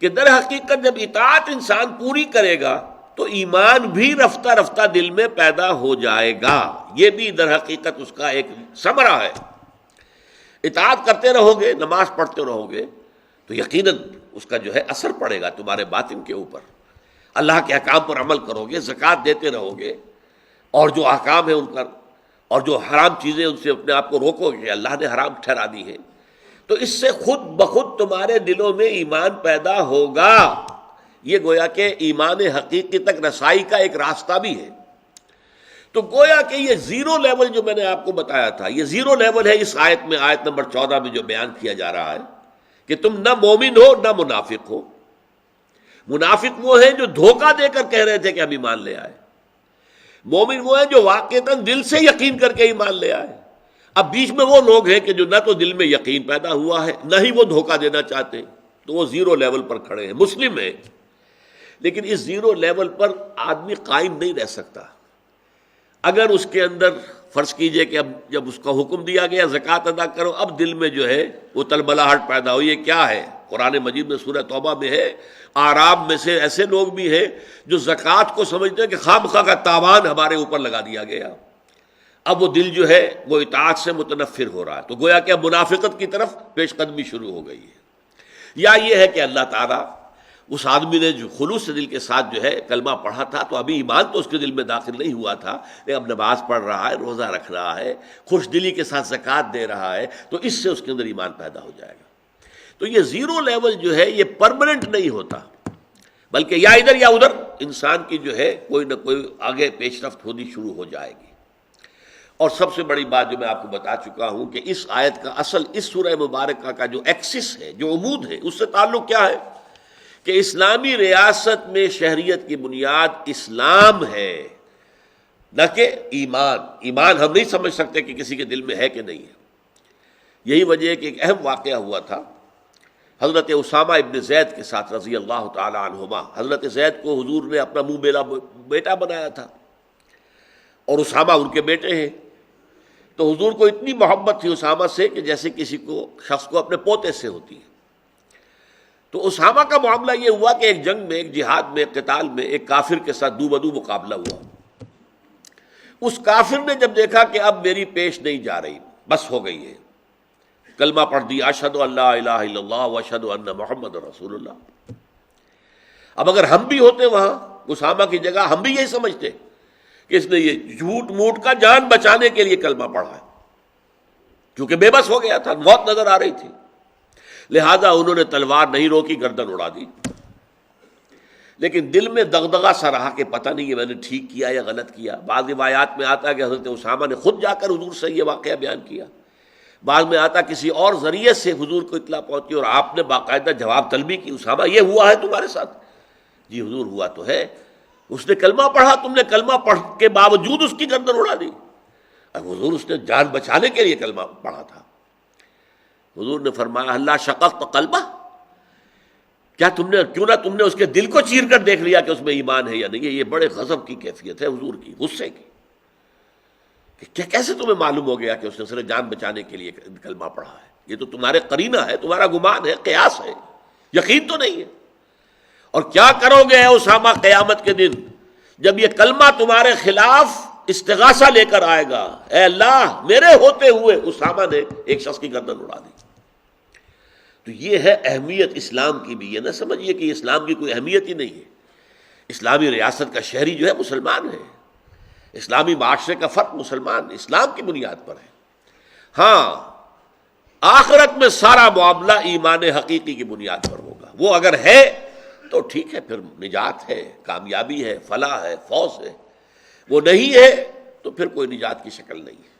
کہ در حقیقت جب اطاعت انسان پوری کرے گا تو ایمان بھی رفتہ رفتہ دل میں پیدا ہو جائے گا. یہ بھی در حقیقت اس کا ایک ثمرہ ہے. اطاعت کرتے رہو گے، نماز پڑھتے رہو گے تو یقیناً اس کا جو ہے اثر پڑے گا تمہارے باطن کے اوپر. اللہ کے احکام پر عمل کرو گے، زکوٰۃ دیتے رہو گے، اور جو احکام ہیں ان پر، اور جو حرام چیزیں ان سے اپنے آپ کو روکو گے، اللہ نے حرام ٹھہرا دی ہے، تو اس سے خود بخود تمہارے دلوں میں ایمان پیدا ہوگا. یہ گویا کہ ایمان حقیقی تک رسائی کا ایک راستہ بھی ہے. تو گویا کہ یہ زیرو لیول جو میں نے آپ کو بتایا تھا، یہ زیرو لیول ہے اس آیت میں، آیت نمبر 14 میں جو بیان کیا جا رہا ہے کہ تم نہ مومن ہو نہ منافق ہو. منافق وہ ہیں جو دھوکہ دے کر کہہ رہے تھے کہ ہم ایمان لے آئے. مومن وہ ہیں جو واقعتاً دل سے یقین کر کے ایمان لے آئے. اب بیچ میں وہ لوگ ہیں کہ جو نہ تو دل میں یقین پیدا ہوا ہے، نہ ہی وہ دھوکہ دینا چاہتے، تو وہ زیرو لیول پر کھڑے ہیں. مسلم ہیں لیکن اس زیرو لیول پر آدمی قائم نہیں رہ سکتا. اگر اس کے اندر فرض کیجئے کہ اب جب اس کا حکم دیا گیا زکوٰۃ ادا کرو، اب دل میں جو ہے وہ تلبلاہٹ پیدا ہوئی، یہ کیا ہے؟ قرآن مجید میں سورہ توبہ میں ہے، اعراب میں سے ایسے لوگ بھی ہیں جو زکوٰۃ کو سمجھتے ہیں کہ خواہ کا تاوان ہمارے اوپر لگا دیا گیا. اب وہ دل جو ہے وہ اطاعت سے متنفر ہو رہا ہے. تو گویا کہ اب منافقت کی طرف پیش قدمی شروع ہو گئی ہے. یا یہ ہے کہ اللہ تعالیٰ اس آدمی نے جو خلوص دل کے ساتھ جو ہے کلمہ پڑھا تھا، تو ابھی ایمان تو اس کے دل میں داخل نہیں ہوا تھا، لیکن اب نماز پڑھ رہا ہے، روزہ رکھ رہا ہے، خوش دلی کے ساتھ زکوٰۃ دے رہا ہے، تو اس سے اس کے اندر ایمان پیدا ہو جائے گا. تو یہ زیرو لیول جو ہے یہ پرماننٹ نہیں ہوتا، بلکہ یا ادھر یا ادھر انسان کی جو ہے کوئی نہ کوئی آگے پیش رفت ہونی شروع ہو جائے گی. اور سب سے بڑی بات جو میں آپ کو بتا چکا ہوں کہ اس آیت کا اصل اس سورہ مبارکہ کا جو ایکسس ہے، جو عمود ہے، اس سے تعلق کیا ہے کہ اسلامی ریاست میں شہریت کی بنیاد اسلام ہے، نہ کہ ایمان. ایمان ہم نہیں سمجھ سکتے کہ کسی کے دل میں ہے کہ نہیں ہے. یہی وجہ ہے کہ ایک اہم واقعہ ہوا تھا حضرت اسامہ ابن زید کے ساتھ رضی اللہ تعالی عنہما. حضرت زید کو حضور نے اپنا منہ بیلا بیٹا بنایا تھا، اور اسامہ ان کے بیٹے ہیں. تو حضور کو اتنی محبت تھی اسامہ سے کہ جیسے کسی کو شخص کو اپنے پوتے سے ہوتی ہے. تو اسامہ کا معاملہ یہ ہوا کہ ایک جنگ میں، ایک جہاد میں، ایک قتال میں ایک کافر کے ساتھ دو بدو مقابلہ ہوا. اس کافر نے جب دیکھا کہ اب میری پیش نہیں جا رہی، بس ہو گئی ہے، کلمہ پڑھ دیا، اشہد ان لا الہ الا اللہ واشہد ان محمد رسول اللہ. اب اگر ہم بھی ہوتے وہاں اسامہ کی جگہ، ہم بھی یہی سمجھتے کہ اس نے یہ جھوٹ موٹ کا جان بچانے کے لیے کلمہ پڑھا ہے، کیونکہ بے بس ہو گیا تھا، موت نظر آ رہی تھی. لہذا انہوں نے تلوار نہیں روکی، گردن اڑا دی. لیکن دل میں دغدغہ سا رہا کہ پتہ نہیں یہ میں نے ٹھیک کیا یا غلط کیا. بعض روایات میں آتا ہے کہ حضرت اسامہ نے خود جا کر حضور سے یہ واقعہ بیان کیا، بعض میں آتا کسی اور ذریعے سے حضور کو اطلاع پہنچی اور آپ نے باقاعدہ جواب طلبی کی، اسامہ یہ ہوا ہے تمہارے ساتھ؟ جی حضور ہوا تو ہے. اس نے کلمہ پڑھا، تم نے کلمہ پڑھ کے باوجود اس کی گردن اڑا دی. اب حضور اس نے جان بچانے کے لیے کلمہ پڑھا تھا. حضور نے فرمایا اللہ شققت قلبہ، کیا کیوں نہ تم نے اس کے دل کو چیر کر دیکھ لیا کہ اس میں ایمان ہے یا نہیں ہے. یہ بڑے غضب کی کیفیت ہے حضور کی، غصے کی، کہ کیسے تمہیں معلوم ہو گیا کہ اس نے صرف جان بچانے کے لیے کلمہ پڑھا ہے؟ یہ تو تمہارے قرینہ ہے، تمہارا گمان ہے، قیاس ہے، یقین تو نہیں ہے. اور کیا کرو گے اے اسامہ قیامت کے دن جب یہ کلمہ تمہارے خلاف استغاثہ لے کر آئے گا؟ اے اللہ میرے ہوتے ہوئے اسامہ نے ایک شخص کی گردن اڑا دی. تو یہ ہے اہمیت اسلام کی بھی. یہ نہ سمجھیے کہ اسلام کی کوئی اہمیت ہی نہیں ہے. اسلامی ریاست کا شہری جو ہے مسلمان ہے، اسلامی معاشرے کا فرد مسلمان اسلام کی بنیاد پر ہے. ہاں آخرت میں سارا معاملہ ایمان حقیقی کی بنیاد پر ہوگا. وہ اگر ہے تو ٹھیک ہے، پھر نجات ہے، کامیابی ہے، فلاح ہے، فوز ہے. وہ نہیں ہے تو پھر کوئی نجات کی شکل نہیں ہے.